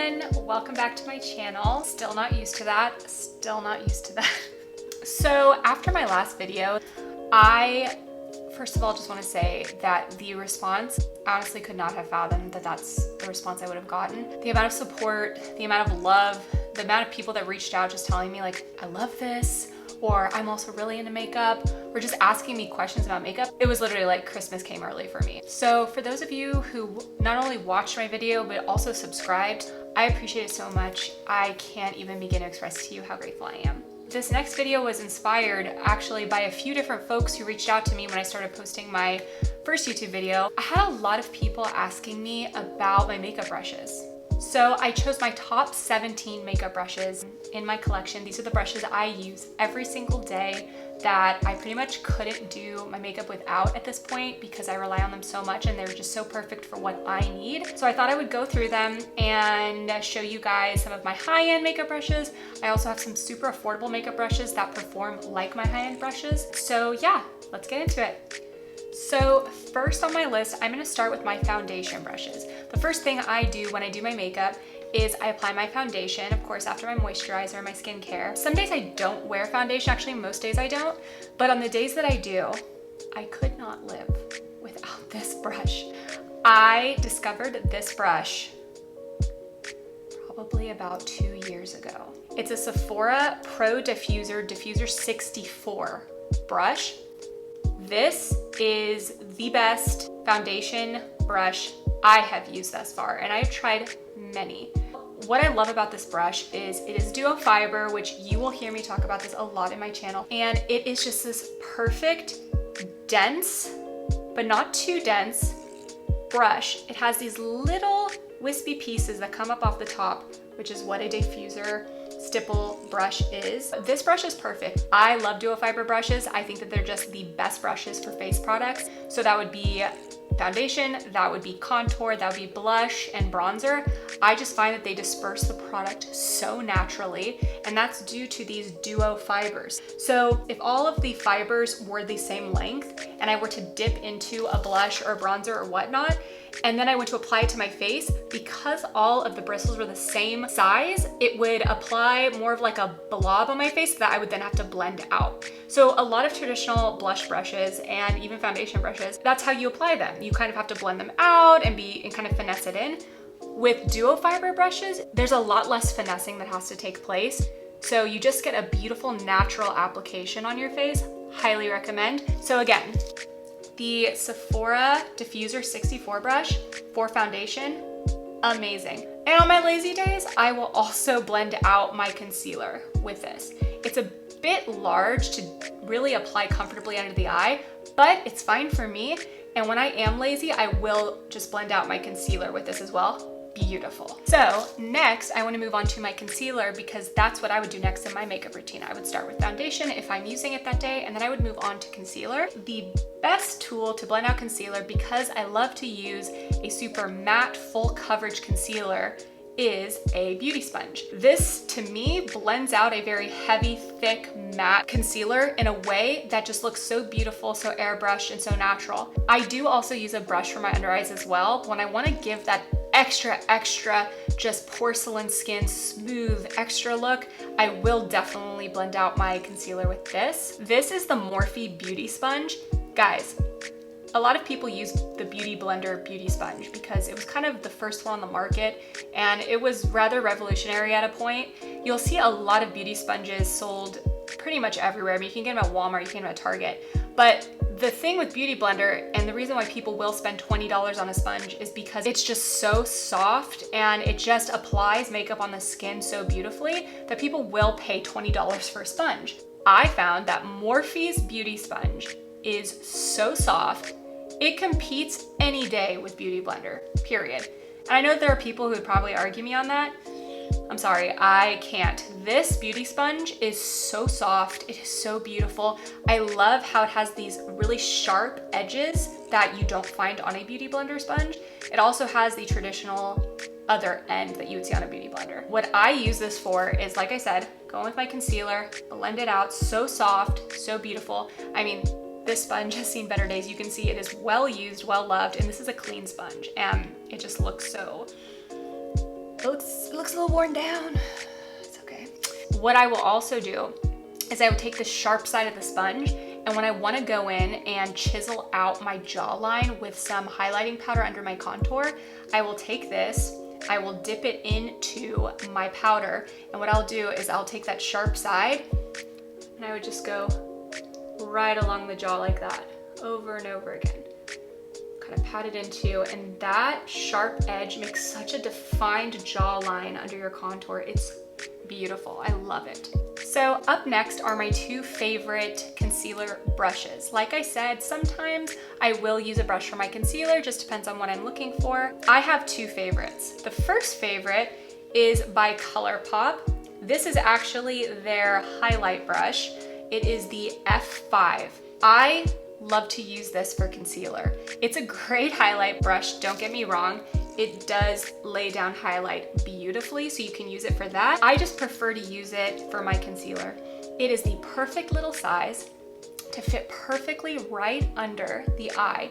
everyone, welcome back to my channel. Still not used to that, So after my last video, I first of all just want to say that the response, I honestly could not have fathomed that that's the response I would have gotten. The amount of support, the amount of love, the amount of people that reached out just telling me like, I love this, or I'm also really into makeup, or just asking me questions about makeup. It was literally like Christmas came early for me. So for those of you who not only watched my video, but also subscribed, I appreciate it so much. I can't even begin to express to you how grateful I am. This next video was inspired actually by a few different folks who reached out to me when I started posting my first YouTube video. I had a lot of people asking me about my makeup brushes. So I chose my top 17 makeup brushes in my collection. These are the brushes I use every single day that I pretty much couldn't do my makeup without at this point because I rely on them so much and they're just so perfect for what I need. So I thought I would go through them and show you guys some of my high-end makeup brushes. I also have some super affordable makeup brushes that perform like my high-end brushes. So yeah, let's get into it. So first on my list, I'm gonna start with my foundation brushes. The first thing I do when I do my makeup is I apply my foundation, of course, after my moisturizer and my skincare. Some days I don't wear foundation, actually most days I don't, but on the days that I do, I could not live without this brush. I discovered this brush probably about 2 years ago. It's a Sephora Pro Diffuser 64 brush. This is the best foundation brush I have used thus far, and I've tried many. What I love about this brush is it is duo fiber, which you will hear me talk about this a lot in my channel, and it is just this perfect, dense, but not too dense brush. It has these little wispy pieces that come up off the top, which is what a diffuser stipple brush is. This brush is perfect. I love duo fiber brushes. I think that they're just the best brushes for face products. So that would be foundation, that would be contour, that would be blush and bronzer. I just find that they disperse the product so naturally, and that's due to these duo fibers. So if all of the fibers were the same length and I were to dip into a blush or a bronzer or whatnot, and then I went to apply it to my face, because all of the bristles were the same size, it would apply more of like a blob on my face that I would then have to blend out. So a lot of traditional blush brushes and even foundation brushes, that's how you apply them. You kind of have to blend them out and kind of finesse it in. With duo fiber brushes, there's a lot less finessing that has to take place. So you just get a beautiful natural application on your face. Highly recommend. So again, the Sephora Diffuser 64 brush for foundation, amazing. And on my lazy days, I will also blend out my concealer with this. It's a bit large to really apply comfortably under the eye, but it's fine for me. And when I am lazy, I will just blend out my concealer with this as well. Beautiful. So next, I want to move on to my concealer because that's what I would do next in my makeup routine. I would start with foundation if I'm using it that day, and then I would move on to concealer. The best tool to blend out concealer, because I love to use a super matte full coverage concealer, is a beauty sponge. This to me blends out a very heavy, thick, matte concealer in a way that just looks so beautiful, so airbrushed and so natural. I do also use a brush for my under eyes as well. When I want to give that extra just porcelain skin smooth extra look, I will definitely blend out my concealer with this. This is the MORPHE beauty sponge. Guys, a lot of people use the Beauty Blender beauty sponge because it was kind of the first one on the market and it was rather revolutionary at a point. You'll see a lot of beauty sponges sold pretty much everywhere. I mean, you can get them at Walmart, you can get them at Target, but the thing with Beauty Blender, and the reason why people will spend $20 on a sponge, is because it's just so soft and it just applies makeup on the skin so beautifully that people will pay $20 for a sponge. I found that Morphe's beauty sponge is so soft, it competes any day with Beauty Blender, period. And I know there are people who would probably argue me on that. I'm sorry, I can't. This beauty sponge is so soft. It is so beautiful. I love how it has these really sharp edges that you don't find on a Beauty Blender sponge. It also has the traditional other end that you would see on a Beauty Blender. What I use this for is, like I said, go with my concealer, blend it out, so soft, so beautiful. I mean, this sponge has seen better days. You can see it is well used, well loved, and this is a clean sponge, and it just looks so It looks a little worn down. It's okay. What I will also do is I will take the sharp side of the sponge, and when I want to go in and chisel out my jawline with some highlighting powder under my contour, I will take this, I will dip it into my powder, and what I'll do is I'll take that sharp side and I would just go right along the jaw like that, over and over again. Kind of pat it into, and that sharp edge makes such a defined jawline under your contour. It's beautiful. I love it. So up next are my two favorite concealer brushes. Like I said, sometimes I will use a brush for my concealer, just depends on what I'm looking for. I have two favorites. The first favorite is by ColourPop. This is actually their highlight brush. It is the F5. I love to use this for concealer. It's a great highlight brush, don't get me wrong. It does lay down highlight beautifully, so you can use it for that. I just prefer to use it for my concealer. It is the perfect little size to fit perfectly right under the eye.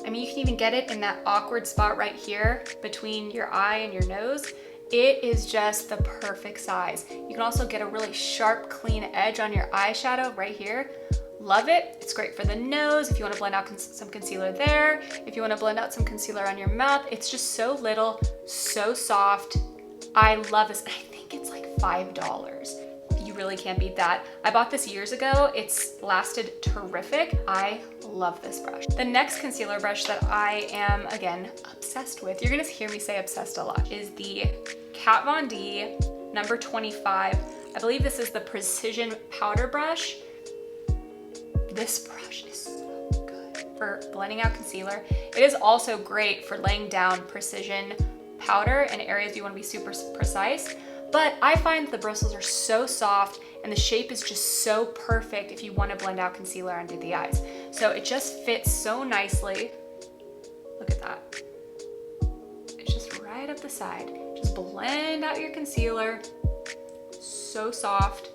I mean, you can even get it in that awkward spot right here between your eye and your nose. It is just the perfect size. You can also get a really sharp, clean edge on your eyeshadow right here. Love it. It's great for the nose if you want to blend out some concealer there. If you want to blend out some concealer on your mouth. It's just so little, so soft. I love this. I think it's like $5. You really can't beat that. I bought this years ago. It's lasted terrific. I love this brush. The next concealer brush that I am, again, obsessed with, you're gonna hear me say obsessed a lot, is the Kat Von D number 25. I believe this is the Precision Powder Brush. This brush is so good for blending out concealer. It is also great for laying down precision powder in areas you want to be super precise. But I find the bristles are so soft and the shape is just so perfect if you want to blend out concealer under the eyes. So it just fits so nicely. Look at that. It's just right up the side. Just blend out your concealer. So soft.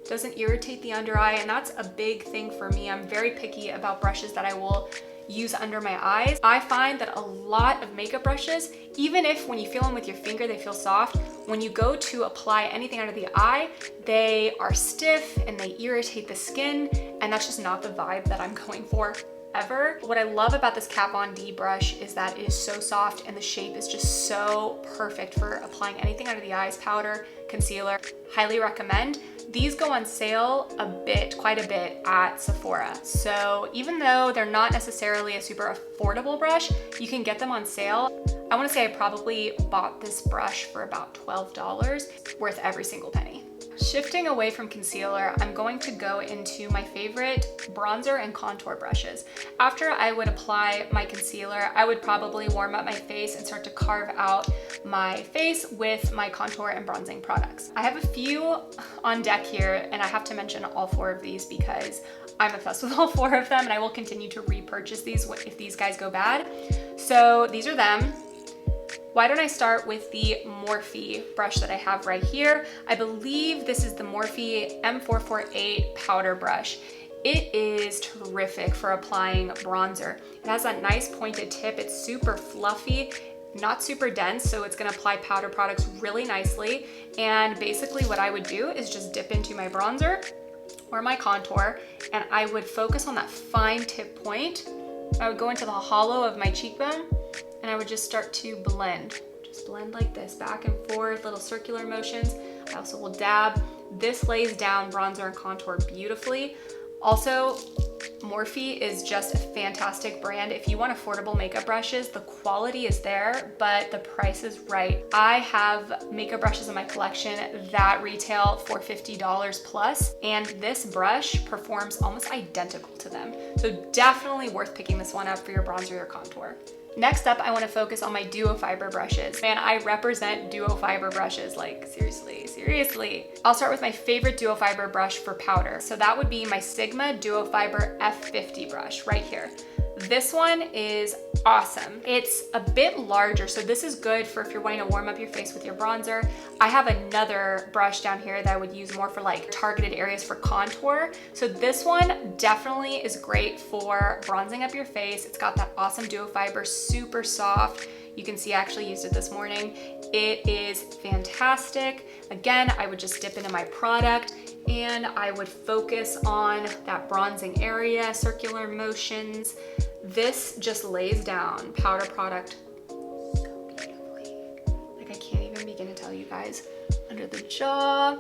Doesn't irritate the under eye, and that's a big thing for me. I'm very picky about brushes that I will use under my eyes. I find that a lot of makeup brushes, even if when you feel them with your finger, they feel soft, when you go to apply anything under the eye, they are stiff and they irritate the skin, and that's just not the vibe that I'm going for ever. What I love about this Kat Von D brush is that it is so soft and the shape is just so perfect for applying anything under the eyes, powder, concealer. Highly recommend. These go on sale quite a bit at Sephora. So even though they're not necessarily a super affordable brush, you can get them on sale. I wanna say I probably bought this brush for about $12, worth every single penny. Shifting away from concealer, I'm going to go into my favorite bronzer and contour brushes. After I would apply my concealer, I would probably warm up my face and start to carve out my face with my contour and bronzing products. I have a few on deck here, and I have to mention all 4 of these because I'm obsessed with all 4 of them, and I will continue to repurchase these if these guys go bad. So these are them. Why don't I start with the Morphe brush that I have right here? I believe this is the Morphe M448 powder brush. It is terrific for applying bronzer. It has that nice pointed tip. It's super fluffy, not super dense, so it's gonna apply powder products really nicely. And basically what I would do is just dip into my bronzer or my contour, and I would focus on that fine tip point. I would go into the hollow of my cheekbone, and I would just start to blend. Just blend like this, back and forth, little circular motions. I also will dab. This lays down bronzer and contour beautifully. Also, Morphe is just a fantastic brand. If you want affordable makeup brushes, the quality is there, but the price is right. I have makeup brushes in my collection that retail for $50 plus, and this brush performs almost identical to them. So definitely worth picking this one up for your bronzer or contour. Next up, I want to focus on my duo fiber brushes. Man, I represent duo fiber brushes, like seriously. I'll start with my favorite duo fiber brush for powder. So that would be my Sigma Duo Fiber F50 brush right here. This one is awesome. It's a bit larger, so this is good for if you're wanting to warm up your face with your bronzer. I have another brush down here that I would use more for like targeted areas for contour. So this one definitely is great for bronzing up your face. It's got that awesome duo fiber, super soft. You can see I actually used it this morning. It is fantastic. Again, I would just dip into my product and I would focus on that bronzing area, circular motions. This just lays down powder product so beautifully. Like, I can't even begin to tell you guys. Under the jaw,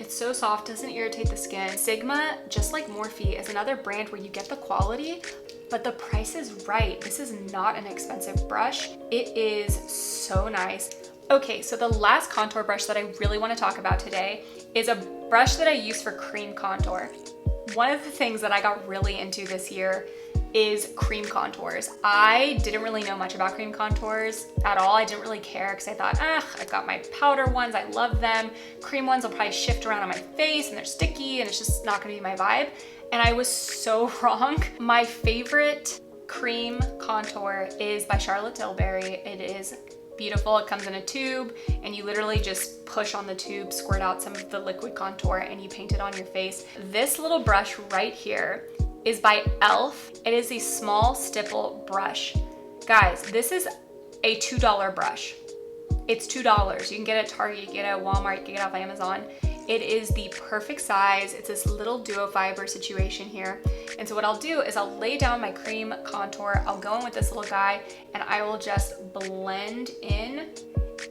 it's so soft, doesn't irritate the skin. Sigma, just like Morphe, is another brand where you get the quality, but the price is right. This is not an expensive brush. It is so nice. Okay, so the last contour brush that I really want to talk about today is a brush that I use for cream contour. One of the things that I got really into this year is cream contours. I didn't really know much about cream contours at all. I didn't really care because I thought, I've got my powder ones, I love them. Cream ones will probably shift around on my face and they're sticky and it's just not gonna be my vibe. And I was so wrong. My favorite cream contour is by Charlotte Tilbury. It is beautiful. It comes in a tube and you literally just push on the tube, squirt out some of the liquid contour and you paint it on your face. This little brush right here is by e.l.f. It is a small stipple brush. Guys, this is a $2 brush. It's $2. You can get it at Target, you can get it at Walmart, you can get it off Amazon. It is the perfect size. It's this little duo fiber situation here. And so what I'll do is I'll lay down my cream contour, I'll go in with this little guy, and I will just blend in.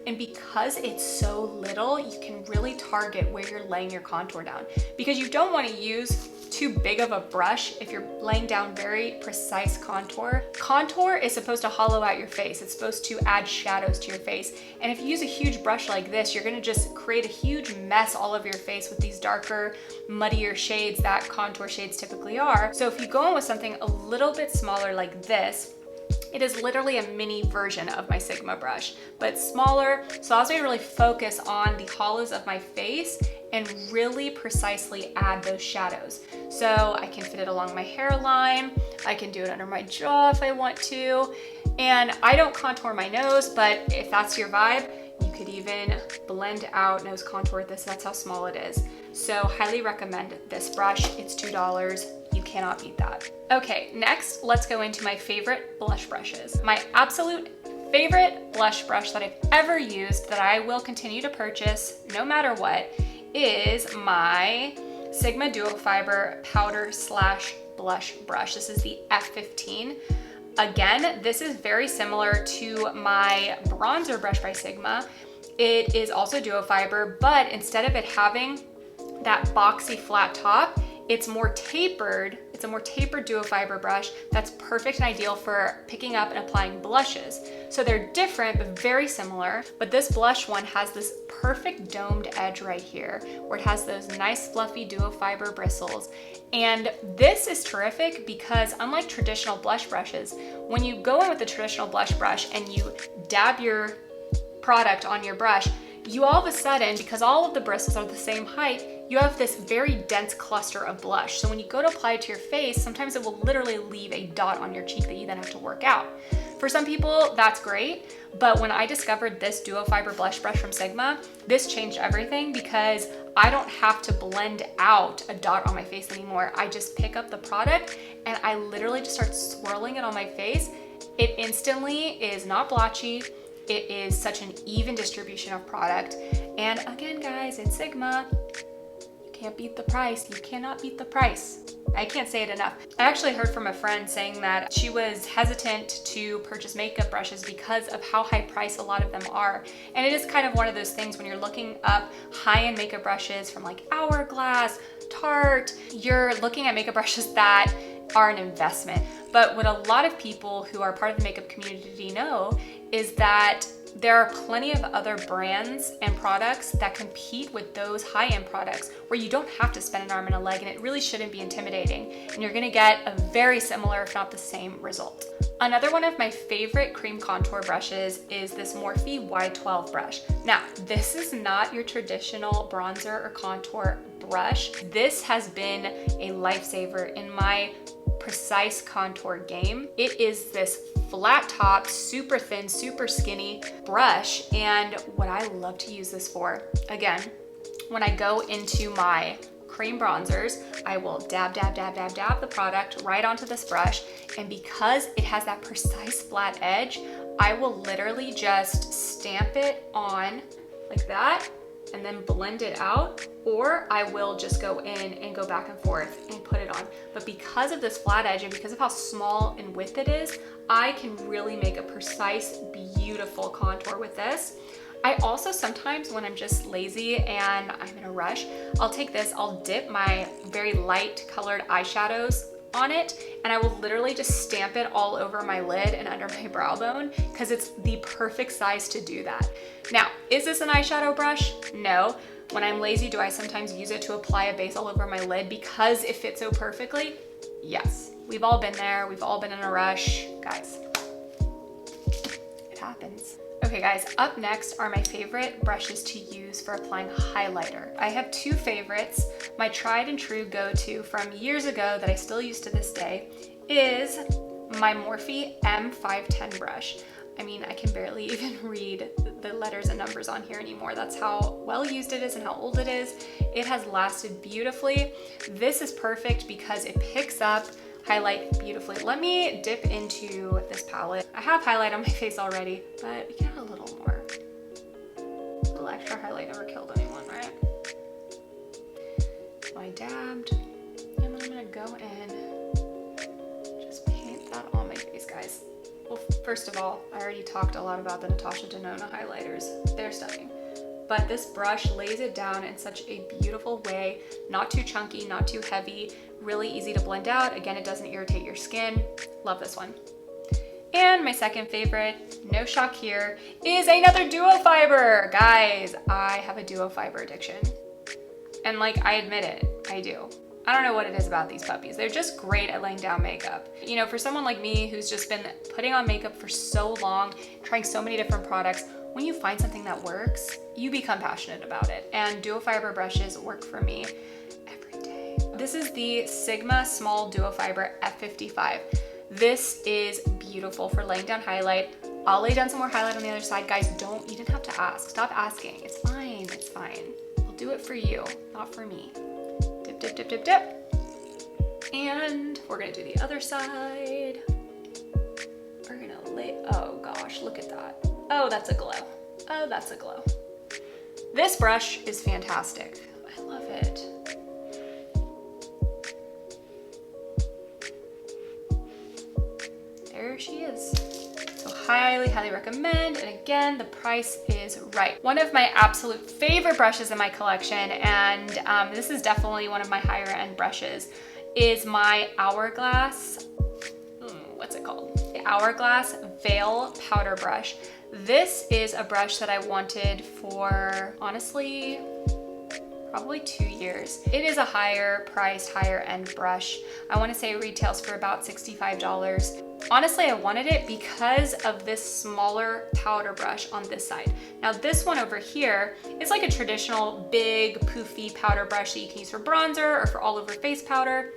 And because it's so little, you can really target where you're laying your contour down, because you don't want to use too big of a brush if you're laying down very precise contour. Contour is supposed to hollow out your face. It's supposed to add shadows to your face. And if you use a huge brush like this, you're gonna just create a huge mess all over your face with these darker, muddier shades that contour shades typically are. So if you go in with something a little bit smaller like this, it is literally a mini version of my Sigma brush, but smaller, so allows me to really focus on the hollows of my face and really precisely add those shadows. So I can fit it along my hairline, I can do it under my jaw if I want to, and I don't contour my nose, but if that's your vibe, you could even blend out nose contour with this. That's how small it is. So highly recommend this brush. It's $2. You cannot beat that. Okay, next, let's go into my favorite blush brushes. My absolute favorite blush brush that I've ever used, that I will continue to purchase no matter what, is my Sigma Duo Fiber Powder / Blush Brush. This is the F15. Again, this is very similar to my bronzer brush by Sigma. It is also duo fiber, but instead of it having that boxy flat top, it's more tapered. It's a more tapered duo fiber brush that's perfect and ideal for picking up and applying blushes. So they're different, but very similar. But this blush one has this perfect domed edge right here, where it has those nice fluffy duo fiber bristles. And this is terrific because unlike traditional blush brushes, when you go in with a traditional blush brush and you dab your product on your brush, you all of a sudden, because all of the bristles are the same height, you have this very dense cluster of blush. So when you go to apply it to your face, sometimes it will literally leave a dot on your cheek that you then have to work out. For some people, that's great, but when I discovered this duo fiber blush brush from Sigma, this changed everything because I don't have to blend out a dot on my face anymore. I just pick up the product and I literally just start swirling it on my face. It instantly is not blotchy. It is such an even distribution of product. And again, guys, it's Sigma. You can't beat the price. You cannot beat the price. I can't say it enough. I actually heard from a friend saying that she was hesitant to purchase makeup brushes because of how high priced a lot of them are. And it is kind of one of those things when you're looking up high-end makeup brushes from like Hourglass, Tarte, you're looking at makeup brushes that are an investment. But what a lot of people who are part of the makeup community know is that there are plenty of other brands and products that compete with those high-end products where you don't have to spend an arm and a leg, and it really shouldn't be intimidating. And you're gonna get a very similar, if not the same, result. Another one of my favorite cream contour brushes is this Morphe Y12 brush. Now, this is not your traditional bronzer or contour brush. This has been a lifesaver in my precise contour game. It is this flat top, super thin, super skinny brush. And what I love to use this for, again, when I go into my cream bronzers, I will dab, dab, dab, dab, dab the product right onto this brush. And because it has that precise flat edge, I will literally just stamp it on like that and then blend it out, or I will just go in and go back and forth and put it on. But because of this flat edge and because of how small in width it is, I can really make a precise, beautiful contour with this. I also sometimes, when I'm just lazy and I'm in a rush, I'll take this, I'll dip my very light colored eyeshadows on it, and I will literally just stamp it all over my lid and under my brow bone, because it's the perfect size to do that. Now, is this an eyeshadow brush? No. When I'm lazy, do I sometimes use it to apply a base all over my lid because it fits so perfectly? Yes. We've all been there. We've all been in a rush. Guys, it happens. Okay guys, up next are my favorite brushes to use for applying highlighter. I have two favorites. My tried and true go-to from years ago that I still use to this day is my MORPHE M510 brush. I mean, I can barely even read the letters and numbers on here anymore. That's how well used it is and how old it is. It has lasted beautifully. This is perfect because it picks up highlight beautifully. Let me dip into this palette. I have highlight on my face already, but we can add a little more. A little extra highlight never killed anyone, right? So I dabbed, and then I'm gonna go in, just paint that on my face, guys. Well, first of all, I already talked a lot about the Natasha Denona highlighters. They're stunning. But this brush lays it down in such a beautiful way, not too chunky, not too heavy, really easy to blend out. Again, it doesn't irritate your skin. Love this one. And my second favorite, no shock here, is another duo fiber. Guys, I have a duo fiber addiction. And like, I admit it, I do. I don't know what it is about these puppies. They're just great at laying down makeup. You know, for someone like me who's just been putting on makeup for so long, trying so many different products, when you find something that works, you become passionate about it. And duo fiber brushes work for me every day. This is the Sigma Small Duo Fiber F55. This is beautiful for laying down highlight. I'll lay down some more highlight on the other side. Guys, you didn't have to ask. Stop asking. It's fine, it's fine. I'll do it for you, not for me. Dip, dip, dip, dip, dip. And we're gonna do the other side. We're gonna lay, oh gosh, look at that. Oh, that's a glow. Oh, that's a glow. This brush is fantastic. I love it. There she is. So highly, highly recommend. And again, the price is right. One of my absolute favorite brushes in my collection, and this is definitely one of my higher end brushes, is my Hourglass, what's it called? The Hourglass Veil Powder Brush. This is a brush that I wanted for, honestly, probably 2 years. It is a higher priced, higher end brush. I want to say it retails for about $65. Honestly, I wanted it because of this smaller powder brush on this side. Now this one over here is like a traditional big poofy powder brush that you can use for bronzer or for all over face powder.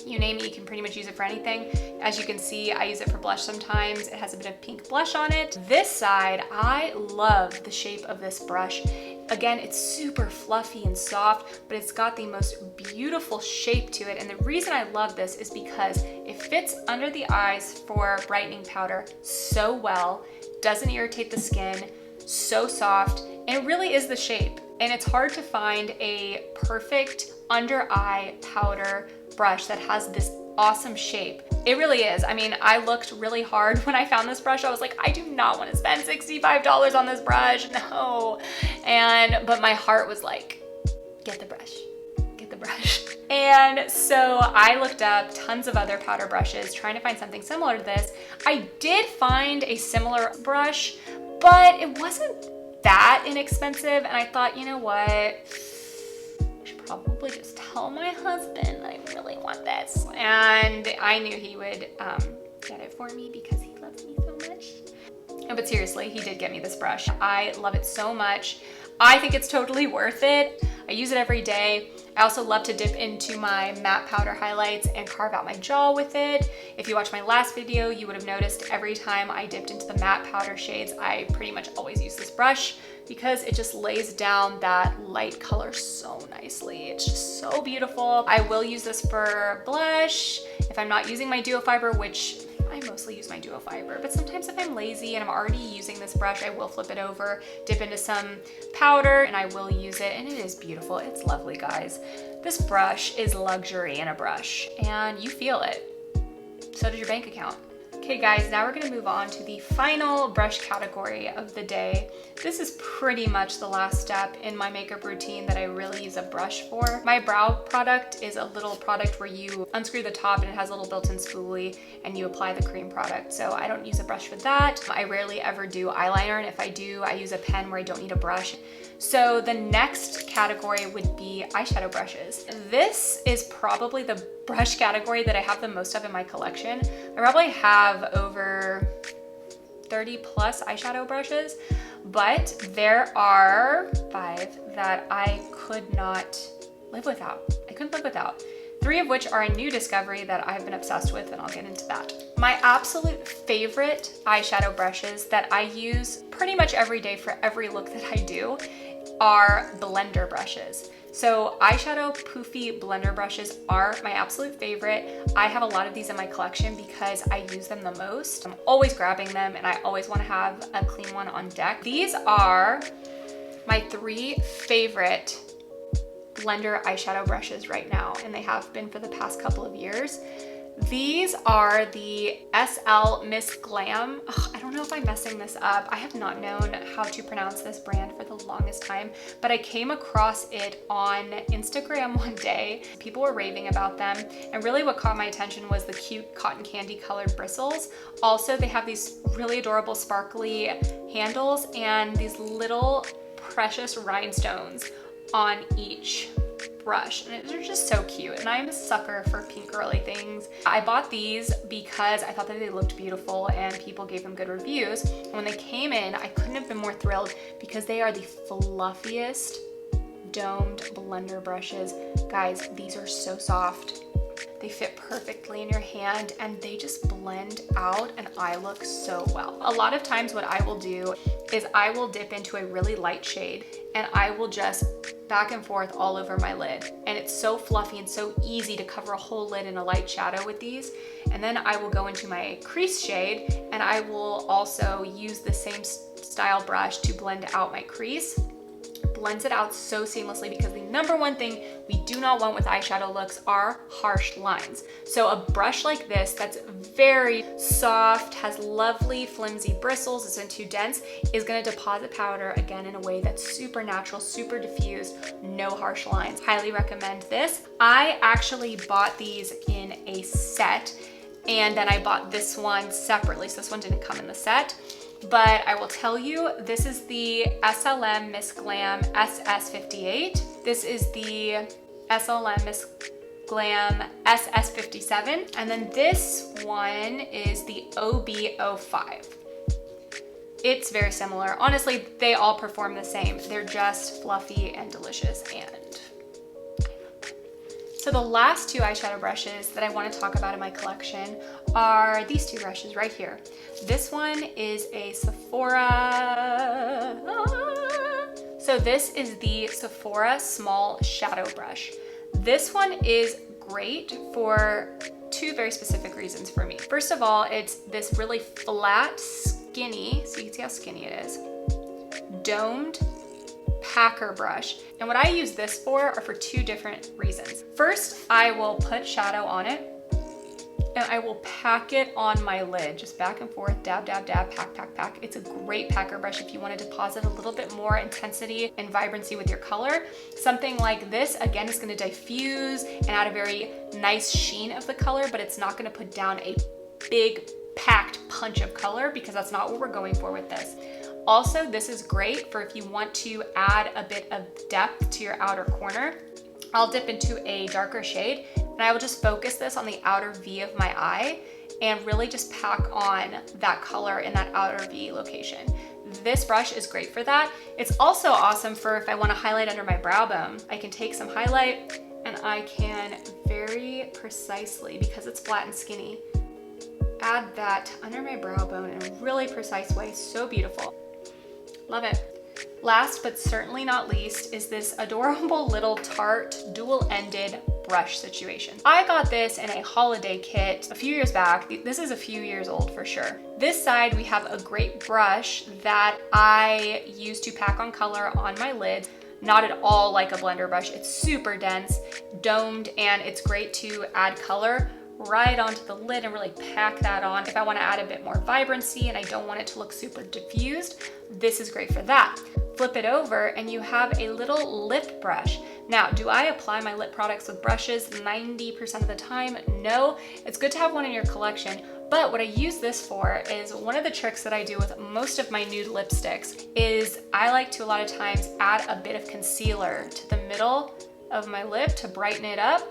You name it, you can pretty much use it for anything. As you can see, I use it for blush sometimes. It has a bit of pink blush on it. This side, I love the shape of this brush. Again, it's super fluffy and soft, but it's got the most beautiful shape to it. And the reason I love this is because it fits under the eyes for brightening powder so well, doesn't irritate the skin, so soft, and it really is the shape. And it's hard to find a perfect under eye powder brush that has this awesome shape. It really is. I mean, I looked really hard when I found this brush. I was like, I do not want to spend $65 on this brush, no. But my heart was like, get the brush, get the brush. And so I looked up tons of other powder brushes, trying to find something similar to this. I did find a similar brush, but it wasn't that inexpensive. And I thought, you know what? I should probably just tell my husband I really want this. And I knew he would get it for me because he loves me so much. But seriously, he did get me this brush. I love it so much. I think it's totally worth it. I use it every day. I also love to dip into my matte powder highlights and carve out my jaw with it. If you watched my last video, you would have noticed every time I dipped into the matte powder shades, I pretty much always use this brush because it just lays down that light color so nicely. It's just so beautiful. I will use this for blush if I'm not using my duo fiber, which I mostly use my duo fiber, but sometimes if I'm lazy and I'm already using this brush, I will flip it over, dip into some powder, and I will use it, and it is beautiful. It's lovely, guys. This brush is luxury in a brush, and you feel it. So does your bank account. Okay guys, now we're gonna move on to the final brush category of the day. This is pretty much the last step in my makeup routine that I really use a brush for. My brow product is a little product where you unscrew the top and it has a little built-in spoolie and you apply the cream product. So I don't use a brush for that. I rarely ever do eyeliner, and if I do, I use a pen where I don't need a brush. So the next category would be eyeshadow brushes. This is probably the brush category that I have the most of in my collection. I probably have over 30 plus eyeshadow brushes, but there are 5 that I could not live without. I couldn't live without. 3 of which are a new discovery that I've been obsessed with, and I'll get into that. My absolute favorite eyeshadow brushes that I use pretty much every day for every look that I do are blender brushes. So eyeshadow poofy blender brushes are my absolute favorite. I have a lot of these in my collection because I use them the most. I'm always grabbing them and I always want to have a clean one on deck. These are my 3 favorite blender eyeshadow brushes right now, and they have been for the past couple of years. These are the SLMISSGLAM. I don't know if I'm messing this up. I have not known how to pronounce this brand for the longest time, but I came across it on Instagram one day. People were raving about them, and really what caught my attention was the cute cotton candy colored bristles. Also, they have these really adorable sparkly handles and these little precious rhinestones on each brush, and they're just so cute, and I'm a sucker for pink girly things. I bought these because I thought that they looked beautiful and people gave them good reviews. And when they came in, I couldn't have been more thrilled because they are the fluffiest domed blender brushes. Guys, these are so soft. They fit perfectly in your hand and they just blend out and eye look so well. A lot of times what I will do is I will dip into a really light shade and I will just back and forth all over my lid. And it's so fluffy and so easy to cover a whole lid in a light shadow with these. And then I will go into my crease shade and I will also use the same style brush to blend out my crease. Blends it out so seamlessly because the number one thing we do not want with eyeshadow looks are harsh lines. So a brush like this that's very soft, has lovely flimsy bristles, isn't too dense, is gonna deposit powder again in a way that's super natural, super diffused, no harsh lines. Highly recommend this. I actually bought these in a set and then I bought this one separately. So this one didn't come in the set. But I will tell you, this is the SLMISSGLAM SS58. This is the SLMISSGLAM SS57. And then this one is the OB05. It's very similar. Honestly, they all perform the same. They're just fluffy and delicious, and so the last 2 eyeshadow brushes that I want to talk about in my collection are these 2 brushes right here. This one is a Sephora. So this is the Sephora Small Shadow Brush. This one is great for 2 very specific reasons for me. First of all, it's this really flat, skinny, so you can see how skinny it is, domed packer brush. And what I use this for are for 2 different reasons. First, I will put shadow on it and I will pack it on my lid, just back and forth, dab, dab, dab, pack, pack, pack. It's a great packer brush if you want to deposit a little bit more intensity and vibrancy with your color. Something like this, again, is going to diffuse and add a very nice sheen of the color, but it's not going to put down a big packed punch of color because that's not what we're going for with this. Also, this is great for if you want to add a bit of depth to your outer corner. I'll dip into a darker shade and I will just focus this on the outer V of my eye and really just pack on that color in that outer V location. This brush is great for that. It's also awesome for if I want to highlight under my brow bone. I can take some highlight and I can very precisely, because it's flat and skinny, add that under my brow bone in a really precise way. So beautiful. Love it. Last but certainly not least is this adorable little Tarte dual-ended brush situation. I got this in a holiday kit a few years back. This is a few years old for sure. This side we have a great brush that I use to pack on color on my lids. Not at all like a blender brush. It's super dense, domed, and it's great to add color right onto the lid and really pack that on. If I want to add a bit more vibrancy and I don't want it to look super diffused, this is great for that. Flip it over and you have a little lip brush. Now, do I apply my lip products with brushes 90% of the time? No. It's good to have one in your collection, but what I use this for is one of the tricks that I do with most of my nude lipsticks is I like to a lot of times add a bit of concealer to the middle of my lip to brighten it up.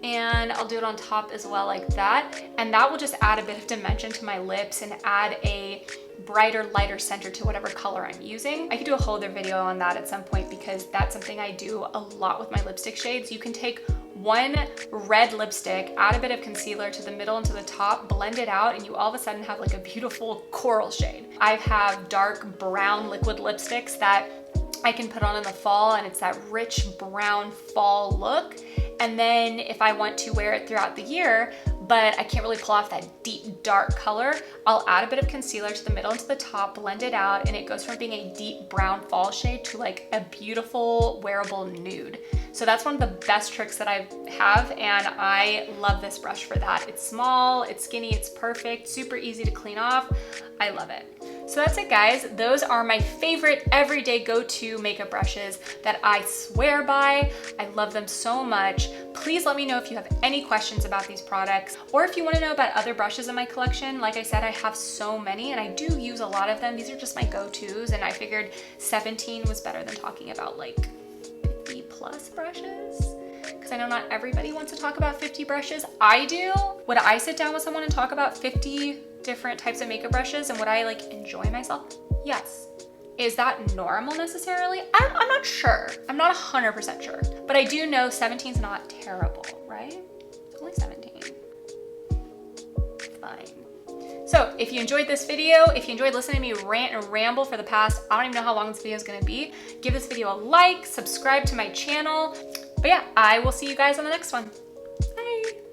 And I'll do it on top as well like that. And that will just add a bit of dimension to my lips and add a brighter, lighter center to whatever color I'm using. I could do a whole other video on that at some point because that's something I do a lot with my lipstick shades. You can take one red lipstick, add a bit of concealer to the middle and to the top, blend it out, and you all of a sudden have like a beautiful coral shade. I have dark brown liquid lipsticks that I can put on in the fall, and it's that rich brown fall look. And then if I want to wear it throughout the year, but I can't really pull off that deep dark color, I'll add a bit of concealer to the middle and to the top, blend it out, and it goes from being a deep brown fall shade to like a beautiful wearable nude. So that's one of the best tricks that I have, and I love this brush for that. It's small, it's skinny, it's perfect, super easy to clean off. I love it. So that's it, guys. Those are my favorite everyday go-to makeup brushes that I swear by. I love them so much. Please let me know if you have any questions about these products, or if you want to know about other brushes in my collection. Like I said, I have so many and I do use a lot of them. These are just my go-tos, and I figured 17 was better than talking about like 50 plus brushes. Because I know not everybody wants to talk about 50 brushes. I do. Would I sit down with someone and talk about 50 different types of makeup brushes, and would I like enjoy myself? Yes. Is that normal necessarily? I'm not sure. I'm not 100% sure. But I do know 17 is not terrible, right? It's only 17. Fine. So if you enjoyed this video, if you enjoyed listening to me rant and ramble for the past, I don't even know how long this video is going to be, give this video a like, subscribe to my channel. But yeah, I will see you guys on the next one. Bye.